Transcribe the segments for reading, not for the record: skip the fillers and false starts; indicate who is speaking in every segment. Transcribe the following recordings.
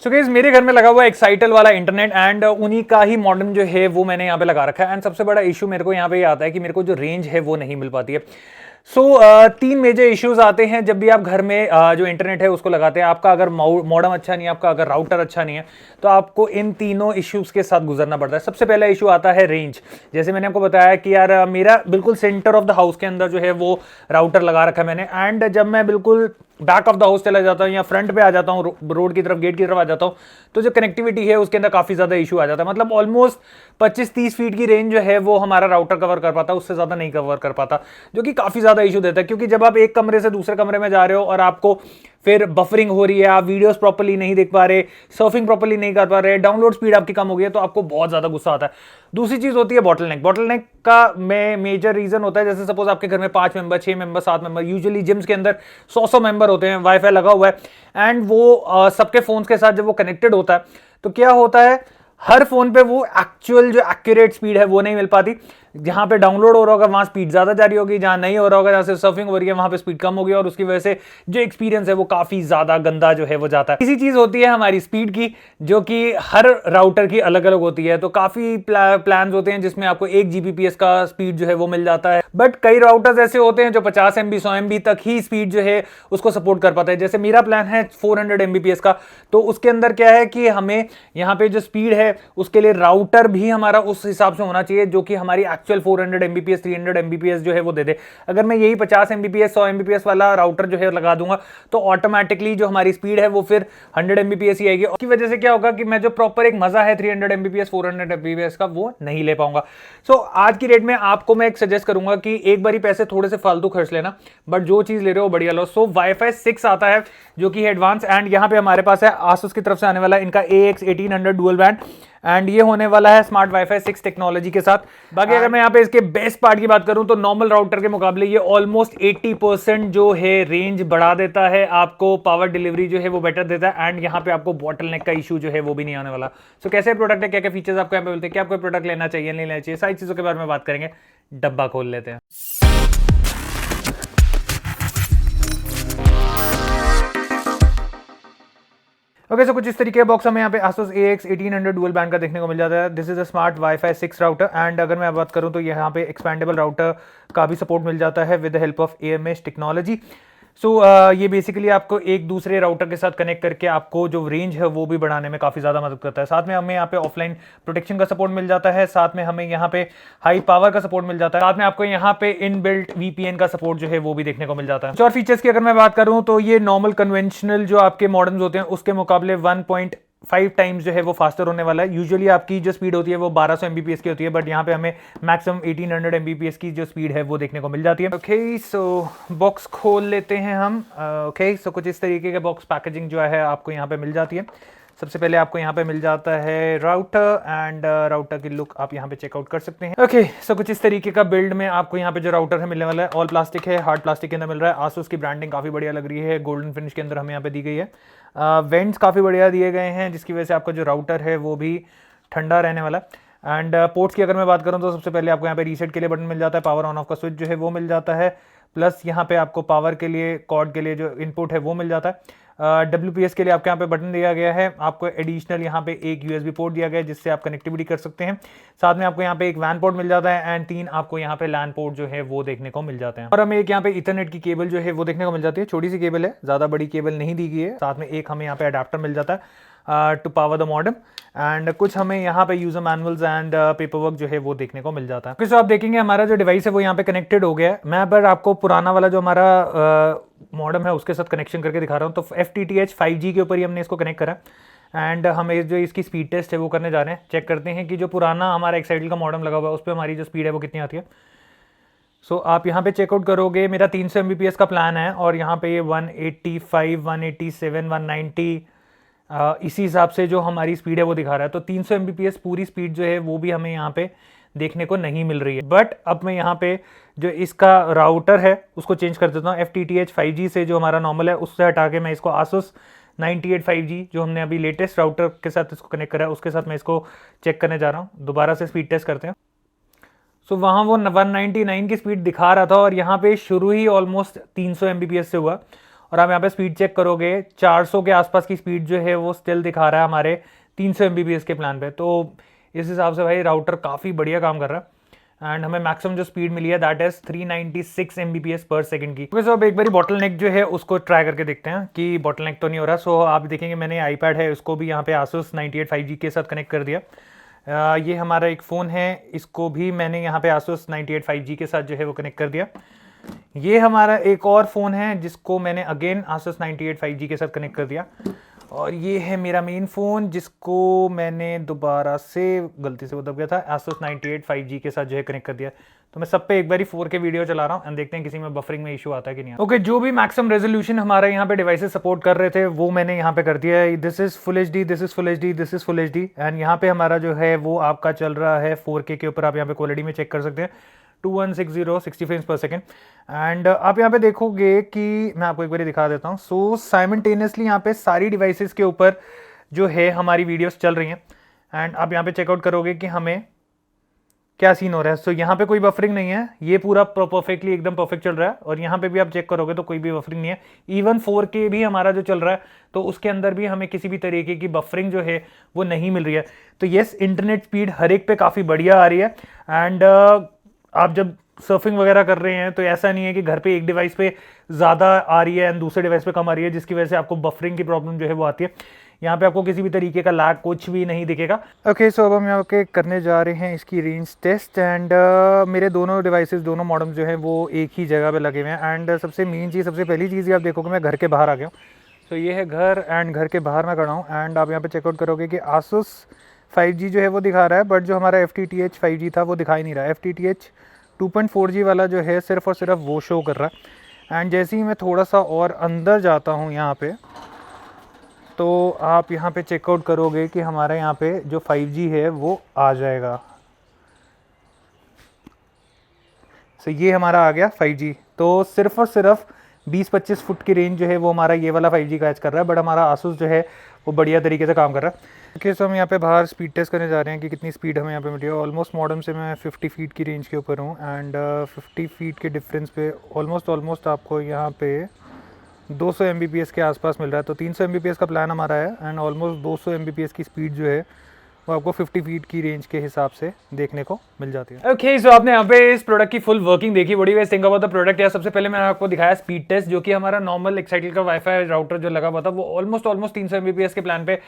Speaker 1: So guys मेरे घर में लगा हुआ है एक्साइटल वाला इंटरनेट एंड उन्हीं का ही मॉडेम जो है वो मैंने यहाँ पे लगा रखा है। एंड सबसे बड़ा इशू मेरे को यहाँ पे ये आता है कि मेरे को जो रेंज है वो नहीं मिल पाती है। तीन मेजर इश्यूज आते हैं जब भी आप घर में जो इंटरनेट है उसको लगाते हैं। आपका अगर मॉडेम अच्छा नहीं है, आपका अगर राउटर अच्छा नहीं है, तो आपको इन तीनों इश्यूज के साथ गुजरना पड़ता है। सबसे पहला इशू आता है रेंज। जैसे मैंने आपको बताया कि यार मेरा बिल्कुल सेंटर ऑफ द हाउस के अंदर जो है वो राउटर लगा रखा है मैंने। एंड जब मैं बिल्कुल बैक ऑफ द हाउस चला जाता हूँ या फ्रंट पे आ जाता हूँ, रोड की तरफ, गेट की तरफ आ जाता हूँ, तो जो कनेक्टिविटी है उसके अंदर काफी ज्यादा इशू आ जाता है। मतलब ऑलमोस्ट 25-30 फीट की रेंज जो है वो हमारा राउटर कवर कर पाता है, उससे ज्यादा नहीं कवर कर पाता, जो कि काफी ज्यादा इशू देता है। क्योंकि जब आप एक कमरे से दूसरे कमरे में जा रहे हो और आपको फिर बफरिंग हो रही है, आप वीडियोस प्रॉपर्ली नहीं देख पा रहे, सर्फिंग प्रॉपर्ली नहीं कर पा रहे, डाउनलोड स्पीड आपकी कम हो गई है, तो आपको बहुत ज्यादा गुस्सा आता है। दूसरी चीज होती है बॉटलनेक। बॉटलनेक का मेजर रीजन होता है, जैसे सपोज आपके घर में 5 member, 6 member, 7 member, usually gyms के अंदर 100 मेंबर होते हैं, वाईफाई लगा हुआ है एंड वो सबके फोन्स के साथ जब वो कनेक्टेड होता है तो क्या होता है, हर फोन पे वो एक्चुअल जो एक्यूरेट स्पीड है वो नहीं मिल पाती। जहां पे डाउनलोड हो रहा होगा वहां स्पीड ज्यादा जा रही होगी, जहां नहीं हो रहा होगा, जहां से सर्फिंग हो रही है वहां पे स्पीड कम होगी और उसकी वजह से जो एक्सपीरियंस है वो काफी ज्यादा गंदा जो है वो जाता है। इसी चीज होती है हमारी स्पीड की, जो कि हर राउटर की अलग अलग होती है। तो काफी प्लान्स होते हैं जिसमें आपको 1 Gbps का स्पीड जो है वो मिल जाता है, बट कई राउटर्स ऐसे होते हैं जो 50 MB 100 MB तक ही स्पीड जो है उसको सपोर्ट कर पाता है। जैसे मेरा प्लान है 400 Mbps का, तो उसके अंदर क्या है कि हमें यहाँ पे जो स्पीड है उसके लिए राउटर भी हमारा उस हिसाब से होना चाहिए जो कि हमारी एक्चुअल 400 Mbps 300 Mbps जो है वो दे दे। अगर मैं यही 50 Mbps 100 Mbps वाला राउटर जो है लगा दूंगा तो ऑटोमेटिकली जो हमारी स्पीड है वो फिर 100 Mbps ही आएगी। उसकी वजह से क्या होगा कि मैं जो प्रॉपर एक मजा है 300 Mbps 400 Mbps का वो नहीं ले पाऊंगा। सो आज की रेट में आपको मैं एक सजेस्ट करूंगा कि एक बार ही पैसे थोड़े से फालतू खर्च लेना, बट जो चीज ले रहे हो बढ़िया लो। सो वाईफाई 6 आता है जो कि एडवांस, एंड यहां पे हमारे पास है आसूस की तरफ से आने वाला इनका AX1800 डुअल बैंड, एंड ये होने वाला है स्मार्ट वाईफाई 6 टेक्नोलॉजी के साथ। बाकी अगर मैं यहाँ पे इसके बेस्ट पार्ट की बात करूं तो नॉर्मल राउटर के मुकाबले ये ऑलमोस्ट 80% जो है रेंज बढ़ा देता है, आपको पावर डिलीवरी जो है वो बेटर देता है, एंड यहाँ पे आपको बॉटलनेक का इशू जो है वो भी नहीं आने वाला। सो कैसे प्रोडक्ट है, क्या क्या फीचर्स आपको यहाँ पे मिलते हैं, क्या आपको प्रोडक्ट लेना चाहिए नहीं लेना चाहिए, सारी चीजों के बारे में बात करेंगे। डब्बा खोल लेते हैं। ओके, सो कुछ इस तरीके का बॉक्स हमें यहाँ पे Asus AX1800 डुअल बैंड का देखने को मिल जाता है। This is a smart wifi 6 router, and अगर मैं बात करूँ तो यहाँ पे एक्सपैंडेबल राउटर का भी सपोर्ट मिल जाता है with the help of AMH technology. So ये बेसिकली आपको एक दूसरे राउटर के साथ कनेक्ट करके आपको जो रेंज है वो भी बढ़ाने में काफ़ी ज़्यादा मदद करता है। साथ में हमें यहाँ पे ऑफलाइन प्रोटेक्शन का सपोर्ट मिल जाता है, साथ में हमें यहाँ पे हाई पावर का सपोर्ट मिल जाता है, साथ में आपको यहाँ पे इनबिल्ट VPN का सपोर्ट जो है वो भी देखने को मिल जाता है। और फीचर्स की अगर मैं बात करूँ तो ये नॉर्मल कन्वेंशनल जो आपके मॉडेम्स होते हैं उसके मुकाबले 1.5 टाइम्स जो है वो फास्टर होने वाला है। यूजुअली आपकी जो स्पीड होती है वो 1200 Mbps की होती है, बट यहाँ पे हमें मैक्सिमम 1800 Mbps की जो स्पीड है वो देखने को मिल जाती है। ओके, सो बॉक्स खोल लेते हैं हम। ओके, सो कुछ इस तरीके के बॉक्स पैकेजिंग जो है आपको यहाँ पे मिल जाती है। सबसे पहले आपको यहाँ पे मिल जाता है राउटर, एंड राउटर की लुक आप यहाँ पे चेकआउट कर सकते हैं। ओके, सो कुछ इस तरीके का बिल्ड में आपको यहाँ पे जो राउटर है मिलने वाला है। ऑल प्लास्टिक है, हार्ड प्लास्टिक के अंदर मिल रहा है। आसूस की ब्रांडिंग काफी बढ़िया लग रही है, गोल्डन फिनिश के अंदर हमें यहाँ पे दी गई है। वेंट्स काफी बढ़िया दिए गए हैं जिसकी वजह से आपका जो राउटर है वो भी ठंडा रहने वाला है। एंड पोर्ट्स की अगर मैं बात करूँ तो सबसे पहले आपको यहाँ पे रीसेट के लिए बटन मिल जाता है, पावर ऑन ऑफ का स्विच जो है वो मिल जाता है, प्लस यहाँ पे आपको पावर के लिए कॉर्ड के लिए जो इनपुट है वो मिल जाता है। WPS के लिए आपके यहाँ पे बटन दिया गया है, आपको एडिशनल यहाँ पे एक USB पोर्ट दिया गया है जिससे आप कनेक्टिविटी कर सकते हैं। साथ में आपको यहाँ पे एक WAN पोर्ट मिल जाता है, एंड 3 आपको यहाँ पे LAN पोर्ट जो है वो देखने को मिल जाते हैं। और हमें एक यहाँ पे इथरनेट की केबल जो है वो देखने को मिल जाती है। छोटी सी केबल है, ज्यादा बड़ी केबल नहीं दी गई है। साथ में एक हमें यहाँ पे अडेप्टर मिल जाता है to power the modem, and कुछ हमें यहाँ पे user manuals and paperwork जो है वो देखने को मिल जाता है। तो आप देखेंगे हमारा जो डिवाइस है वो यहाँ पे कनेक्टेड हो गया है। मैं पर आपको पुराना वाला जो हमारा मॉडेम है उसके साथ कनेक्शन करके दिखा रहा हूँ। तो FTTH 5G के ऊपर ही हमने इसको कनेक्ट करा, एंड हमें जो इसकी स्पीड टेस्ट है वो करने जा रहे हैं। चेक करते हैं कि जो पुराना हमारा एक्साइटल का मॉडेम लगा हुआ है उस पर हमारी जो स्पीड है वो कितनी आती है। सो आप यहाँ पे चेकआउट करोगे, मेरा 300 Mbps का प्लान है और यहाँ पे ये 185, 187, 190 इसी हिसाब से जो हमारी स्पीड है वो दिखा रहा है। तो 300 Mbps पूरी स्पीड जो है वो भी हमें यहाँ पे देखने को नहीं मिल रही है। बट अब मैं यहाँ पे जो इसका राउटर है उसको चेंज कर देता हूँ। FTTH 5G से जो हमारा नॉर्मल है उससे हटा के मैं इसको Asus 98 5G जो हमने अभी लेटेस्ट राउटर के साथ इसको कनेक्ट करा है उसके साथ मैं इसको चेक करने जा रहा हूँ। दोबारा से स्पीड टेस्ट करते हैं। सो वहाँ वो 199 की स्पीड दिखा रहा था और यहाँ पे शुरू ही ऑलमोस्ट 300 Mbps से हुआ, और आप यहाँ पे स्पीड चेक करोगे 400 के आसपास की स्पीड जो है वो स्टिल दिखा रहा है हमारे 300 Mbps के प्लान पे। तो इस हिसाब से भाई राउटर काफ़ी बढ़िया काम कर रहा है। एंड हमें मैक्सिमम जो स्पीड मिली है दैट इज 396 Mbps पर सेकंड की। सो अब एक बारी बॉटल नेक जो है उसको ट्राई करके देखते हैं कि बॉटल नेक तो नहीं हो रहा। सो आप देखेंगे मैंने आईपैड है उसको भी यहाँ पे Asus 98 5G के साथ कनेक्ट कर दिया। ये हमारा एक फ़ोन है, इसको भी मैंने यहाँ पे Asus 98 5G के साथ जो है वो कनेक्ट कर दिया। ये हमारा एक और फ़ोन है जिसको मैंने अगेन Asus 98 5G के साथ कनेक्ट कर दिया। और ये है मेरा मेन फ़ोन जिसको मैंने दोबारा से गलती से वो दब गया था Asus 98 5G के साथ जो है कनेक्ट कर दिया। तो मैं सब पे एक बारी 4K वीडियो चला रहा हूँ एंड देखते हैं किसी में बफरिंग में इशू आता है कि नहीं। ओके, जो भी मैक्सिमम रेजोल्यूशन हमारे यहाँ पे डिवाइसेस सपोर्ट कर रहे थे वो मैंने यहाँ पे कर दिया है। This is full HD, this is full HD, this is full HD and यहाँ पे हमारा जो है वो आपका चल रहा है 4K के ऊपर। आप यहाँ पे क्वालिटी में चेक कर सकते हैं 2160 60 फ्रेम्स पर सेकेंड। एंड आप यहाँ पे देखोगे कि मैं आपको एक बार दिखा देता हूँ। सो साइमल्टेनियसली यहाँ पे सारी डिवाइसेस के ऊपर जो है हमारी वीडियोस चल रही हैं एंड आप यहाँ पे चेकआउट करोगे कि हमें क्या सीन हो रहा है। सो यहाँ पे कोई बफरिंग नहीं है, ये पूरा परफेक्टली एकदम परफेक्ट चल रहा है। और यहाँ पे भी आप चेक करोगे तो कोई भी बफरिंग नहीं है। इवन 4K भी हमारा जो चल रहा है तो उसके अंदर भी हमें किसी भी तरीके की बफरिंग जो है वो नहीं मिल रही है। तो येस, इंटरनेट स्पीड हर एक पे काफ़ी बढ़िया आ रही है। एंड आप जब सर्फिंग वगैरह कर रहे हैं तो ऐसा नहीं है कि घर पे एक डिवाइस पे ज़्यादा आ रही है एंड दूसरे डिवाइस पे कम आ रही है जिसकी वजह से आपको बफरिंग की प्रॉब्लम जो है वो आती है। यहाँ पे आपको किसी भी तरीके का लैग कुछ भी नहीं दिखेगा। ओके, सो अब हम यहाँ पे करने जा रहे हैं इसकी रेंज टेस्ट। एंड मेरे दोनों डिवाइसेस, दोनों मॉडम्स जो हैं वो एक ही जगह पे लगे हुए हैं। एंड सबसे मेन चीज़, सबसे पहली चीज़ आप देखोगे मैं घर के बाहर आ गया हूँ। तो ये है घर एंड घर के बाहर मैं खड़ा हूँ। एंड आप यहाँ पे चेकआउट करोगे कि Asus 5G जो है वो दिखा रहा है, बट जो हमारा FTTH 5G था वो दिखाई नहीं रहा है। FTTH 2.4G वाला जो है सिर्फ और सिर्फ वो शो कर रहा है। एंड जैसे ही मैं थोड़ा सा और अंदर जाता हूँ यहाँ पे, तो आप यहाँ पे चेकआउट करोगे कि हमारे यहाँ पे जो 5G है वो आ जाएगा। सो ये हमारा आ गया 5G। तो सिर्फ और सिर्फ 20-25 फुट की रेंज जो है वो हमारा ये वाला 5G कैच कर रहा है, बट हमारा Asus जो है वो बढ़िया तरीके से काम कर रहा है। ओके, सो हम यहाँ पे बाहर स्पीड टेस्ट करने जा रहे हैं कि कितनी स्पीड हमें यहाँ पे मिली है। ऑलमोस्ट मॉडम से मैं 50 फीट की रेंज के ऊपर हूँ एंड 50 फीट के डिफरेंस पे ऑलमोस्ट आपको यहाँ पे 200 Mbps के आसपास मिल रहा है। तो 300 Mbps का प्लान हमारा है एंड ऑलमोस्ट 200 Mbps की स्पीड जो है वो आपको 50 फीट की रेंज के हिसाब से देखने को मिल जाती है। ओके, सो आपने यहाँ पे इस प्रोडक्ट की फुल वर्किंग देखी। What do you think about the product? यार सबसे पहले मैंने आपको दिखाया स्पीड टेस्ट, जो कि हमारा नॉर्मल एक्साइटल का वाईफाई राउटर जो लगा हुआ था वो ऑलमोस्ट 300 Mbps के प्लान पे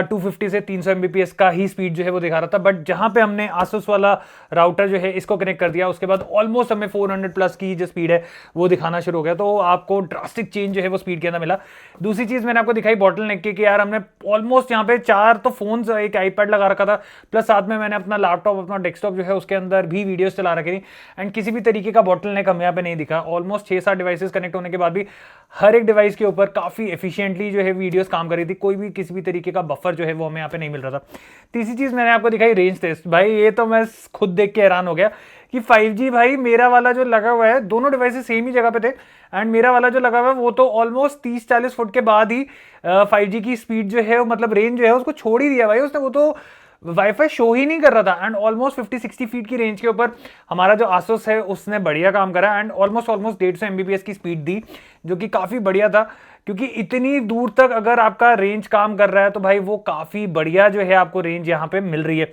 Speaker 1: 250 से 300 Mbps का ही स्पीड जो है वो दिखा रहा था। बट जहां पे हमने Asus वाला राउटर जो है इसको कनेक्ट कर दिया उसके बाद ऑलमोस्ट हमें 400 प्लस की जो स्पीड है वो दिखाना शुरू हो गया। तो आपको ड्रास्टिक चेंज जो है वो स्पीड के अंदर मिला। दूसरी चीज मैंने आपको दिखाई बॉटल नेक की कि यार हमने ऑलमोस्ट यहाँ पे 4 तो फोन, एक आईपैड लगा रखा था, प्लस साथ में मैंने अपना लैपटॉप, अपना डेस्कटॉप जो है उसके अंदर भी वीडियोस चला रखी थी एंड किसी भी तरीके का बॉटल नेक हमें यहाँ पे नहीं दिखा। ऑलमोस्ट 6-7 डिवाइसेस कनेक्ट होने के बाद भी हर एक डिवाइस के ऊपर काफी एफिशिएंटली जो है वीडियोस काम कर रही थी। कोई भी किसी भी तरीके का बफर जो है वो हमें यहाँ पे नहीं मिल रहा था। तीसरी चीज मैंने आपको दिखाई रेंज टेस्ट। भाई ये तो मैं खुद देख के हैरान हो गया कि 5G भाई मेरा वाला जो लगा हुआ है, दोनों डिवाइसेस सेम ही जगह पे थे एंड मेरा वाला जो लगा हुआ है वो तो ऑलमोस्ट 30-40 फुट के बाद ही 5G की स्पीड जो है मतलब रेंज जो है उसको छोड़ ही दिया भाई उसने। वो तो वाईफाई शो ही नहीं कर रहा था एंड ऑलमोस्ट 50-60 फीट की रेंज के ऊपर हमारा जो Asus है उसने बढ़िया काम करा एंड ऑलमोस्ट 150 Mbps की स्पीड दी, जो कि काफी बढ़िया था। क्योंकि इतनी दूर तक अगर आपका रेंज काम कर रहा है तो भाई वो काफी बढ़िया जो है आपको रेंज यहाँ पे मिल रही है।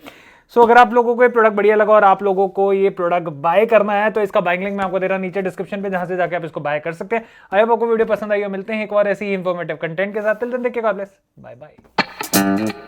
Speaker 1: सो अगर आप लोगों को ये प्रोडक्ट बढ़िया लगा और आप लोगों को ये प्रोडक्ट बाय करना है तो इसका बाइंग लिंक मैं आपको दे रहा हूं नीचे डिस्क्रिप्शन पे, जहां से जाके आप इसको बाय कर सकते हैं। आई होप आपको वीडियो पसंद आई हो। मिलते हैं एक और ऐसी ही इंफॉर्मेटिव कंटेंट के साथ। Till then take care, God bless, bye bye.